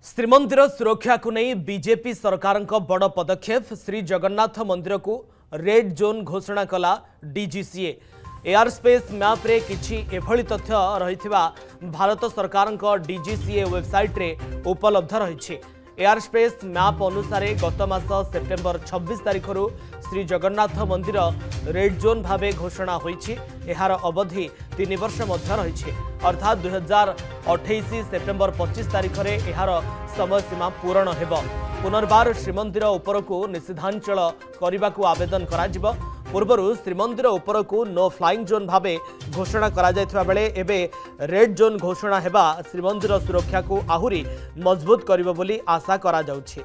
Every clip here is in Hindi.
श्रीमंदिर सुरक्षा को नहीं बीजेपी सरकार बड़ पदक्षेप श्री जगन्नाथ मंदिर को रेड जोन घोषणा कला डीजीसीए एयर स्पेस मैप रे किछि एभली तथ्य रही भारत सरकार डीजीसीए वेबसाइट रे उपलब्ध रही। एयर स्पेस मैप अनुसार गत मास सेप्टेम्बर 26 तारिख श्री जगन्नाथ मंदिर रेड जोन भावे घोषणा होईछि। एहार अवधि 3 वर्ष मध्य रही अर्थात 2028 सेप्टेम्बर 25 तारिख रे एहार समय सीमा पूरण हेब। पुनर्बार श्रीमंदिर उपरकू निषेधांचल करने को आवेदन करा पूर्वर श्रीमंदिर उपरकू नो फ्लाइंग जोन भावे घोषणा करा जायथिबा बेले एबे रेड जोन घोषणा हेबा श्रीमंदिर सुरक्षा को आहुरी मजबूत करिबो बोली आशा करा जाउछि।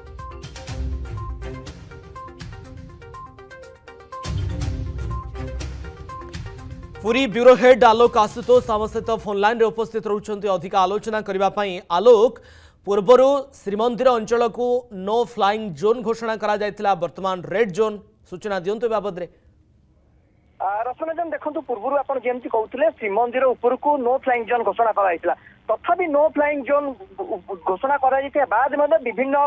पुरी ब्यूरो हेड आलोक आशुतोष आम सहित फोन लाइन उपस्थित रहउछन्ति अधिक आलोचना करबा पई। आलोक, पूर्वर श्रीमंदिर अंचल को नो फ्लाइंग जोन घोषणा करा जायतिला, वर्तमान रेड जोन सूचना दियंतु बाबद रे। रसनजन देखो पूर्व आप जमी कहते श्रीमंदिर उपरकू नो फ्लाइंग जोन घोषणा कराइला, तथापि नो फ्लाइंग जोन घोषणा करा बाद विभिन्न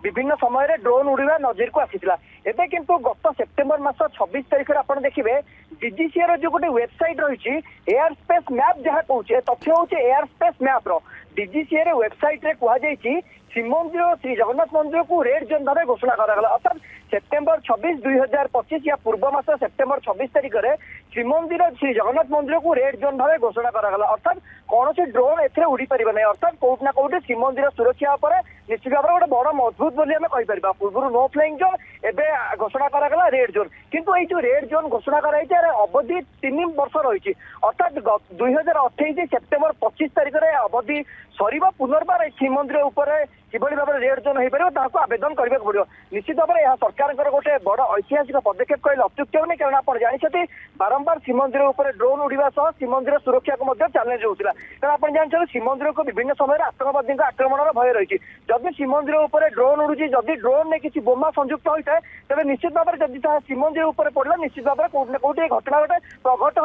विभिन्न समय ड्रोन उड़ा नजर को आसीला। एबे किंतु गत सेप्टेम्बर मास 26 तारिख आप देखिए डीजीसीए जो गोटे वेबसाइट रही एयर स्पेस मैप जहाँ कहे तथ्य हूँ air space map DGCA website रे कहुई श्रीमंदिर श्री जगन्नाथ मंदिर को रेड जोन भाव घोषणा करागला। अर्थात सेप्टेम्बर 26 2025 या पूर्व मास सेप्टेम्बर 26 तारिख में श्रीमंदिर श्री जगन्नाथ मंदिर को रेड जोन भाव घोषणा करागला। अर्थात कौन सी ड्रोन ए उड़ी पार ना, अर्थात कौट ना कौटे श्रीमंदिर सुरक्षा पर निश्चित भाव गोटे बड़ मजबूत बोली आम कहीपर। पूर्व नो फ्लाइंग जोन एवं घोषणा करागला रेड जोन, किंतु ये जो रेड जोन घोषणा कराई अवधि 3 वर्ष रही अर्थात 2028 सेप्टेम्बर 25 तारिख में अवधि सर पुनर्बार श्रीमंदिर उपर किभली भाव रेड जोन हो पार आवेदन करने को पड़ो। निश्चित भाव में सरकार गोटे बड़ ऐतिहासिक पदक्षेप कहले अत्युक्त होनी, कारण आप जानते बारंबार श्रीमंदिर उपर ड्रोन उड़ा सह श्रीमंदिर सुरक्षा को चैलेंज होता। कारण आप जानते श्रीमंदिर को विभिन्न समय आतंकवादी आक्रमण भय रही। जदि श्रीमंदिर उपर ड्रोन उड़ूची, जदि ड्रोन ने किसी बोमा संयुक्त होता है तेज निश्चित भाव में जदि श्रीमंदिर उपर पड़ा निश्चित भाव में कौट ना कौटे घटना गोटे प्रघट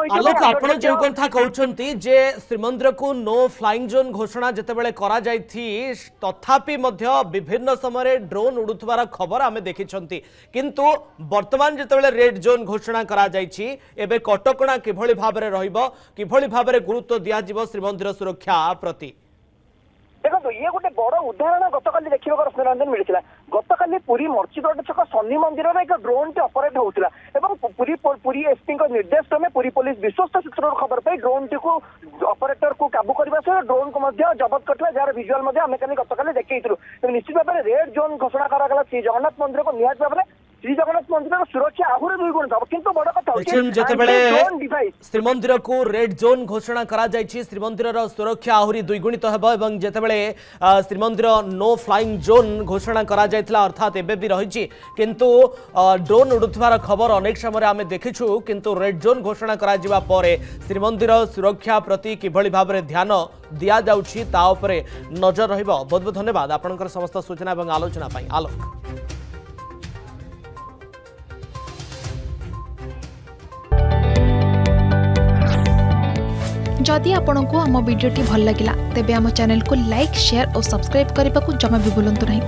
होती। श्रीमंदिर को नो फ्लाइंग जोन घोषणा जितेबाला करा जायथि तथापि विभिन्न समय ड्रोन उड़ुथबार खबर आमे देखिछंती, किंतु वर्तमान जितेबाला रेड जोन घोषणा करा जायछि एबे कटकणा किभली भाबरे रहिबो, किभली भाबरे गुरुत्व दिया जिवो श्रीमंदिर सुरक्षा प्रति। देखो ये गोटे बड़ उदाहरण गतकाली देखा रश्मिरंजन मिलता। गतकाली पुरी मर्चिगढ़ छक शनि मंदिर में एक ड्रोन टे ऑपरेट होता पुरी एसपी निर्देश क्रमे पुरी पुलिस विश्वस्त सूत्र खबर पाई ड्रोन टी को ऑपरेटर को काबू करने सहित ड्रोन को जबत करता जार विजुआल आम गतकाली देखी। निश्चित भाव में रेड जोन घोषणा करागला श्री जगन्नाथ मंदिर को निहत भाव में श्री जगन्नाथ मंदिर सुरक्षा आहुरी 2 गुण था। किंतु बड़ कथा श्रीमंदिर को रेड जोन घोषणा करा जायछि, श्रीमंदिर सुरक्षा आहुरी 2 गुणित हेबो एवं जेतेबेले श्रीमंदिर नो फ्लाइंग जोन घोषणा करा जायतिला अर्थात एबे भी रहिछि, किंतु ड्रोन उडुथबार खबर अनेक समय आमे देखिछु, किंतु रेड जोन घोषणा करा जिबा परे श्रीमंदिर सुरक्षा प्रति किभली भाबरे ध्यान दिया जाउछि ता उपरे नजर रहिबो। बहुत बहुत धन्यवाद आपनकर समस्त सूचना एवं आलोचना पई। आलोक, जदि आपंक आम भिडी भल लगा तेब आम चैनल को लाइक, शेयर और सब्सक्राइब करने को जमा भी भूलु नहीं।